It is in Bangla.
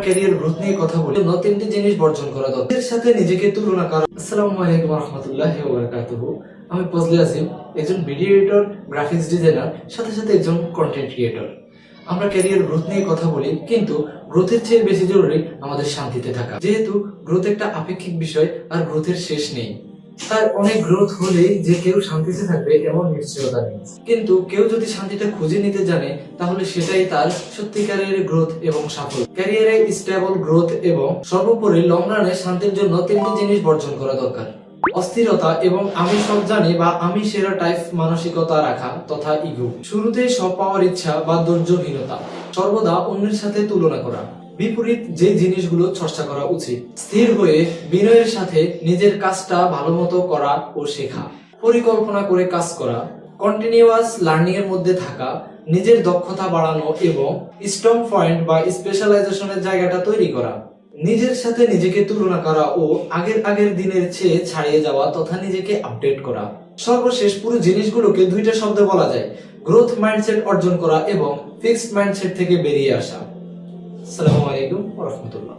ক্যারিয়ার গ্রোথ নিয়ে কথা বলি। তিনটি জিনিস বর্জন করা দরকার। এর সাথে নিজেকে তুলনা করা। আসসালামু আলাইকুম ওয়া রাহমাতুল্লাহি ওয়া বারাকাতুহু। আমি ফজলে আসিম, একজন ভিডিও এডিটর, গ্রাফিক্স ডিজাইনার, সাথে সাথে একজন কন্টেন্ট ক্রিয়েটর। আমরা ক্যারিয়ার গ্রোথ নিয়ে কথা বলি, কিন্তু গ্রোথের চেয়ে বেশি জরুরি আমাদের শান্তিতে থাকা। যেহেতু গ্রোথ একটা আপেক্ষিক বিষয় আর গ্রোথের শেষ নেই, তার অনেক গ্রোথ হলেই যে কেউ শান্তিতে থাকবে এমন নিশ্চয়তা নেই। কিন্তু কেউ যদি শান্তিটা খুঁজে নিতে জানে, তাহলে সেটাই তার সত্যিকারের গ্রোথ এবং সাফল্য। ক্যারিয়ারে স্টেবল গ্রোথ এবং সর্বোপরি লং রানে শান্তির জন্য তিনটি জিনিস বর্জন করা দরকার: অস্থিরতা এবং আমি সব জানি বা আমি সেরা টাইপ মানসিকতা রাখা তথা ইগো। শুরুতেই সব পাওয়ার ইচ্ছা বা ধৈর্যহীনতা, সর্বদা অন্যের সাথে তুলনা করা। বিপরীত যে জিনিসগুলো চর্চা করা উচিত: স্থির হয়ে বিনয়ের সাথে নিজের কাজটা ভালোমতো করা ও শেখা, পরিকল্পনা করে কাজ করা, কন্টিনিউয়াস লার্নিং এর মধ্যে থাকা, নিজের দক্ষতা বাড়ানো এবং স্ট্রং পয়েন্ট বা স্পেশালাইজেশনের জায়গাটা তৈরি করা, নিজের সাথে নিজেকে তুলনা করা ও আগের দিনের চেয়ে ছাড়িয়ে যাওয়া তথা নিজেকে আপডেট করা। সর্বশেষ পুরো জিনিসগুলোকে দুইটা শব্দে বলা যায়: গ্রোথ মাইন্ডসেট অর্জন করা এবং ফিক্সড মাইন্ডসেট থেকে বেরিয়ে আসা। আসসালামু আলাইকুম ওয়া রাহমাতুল্লাহ।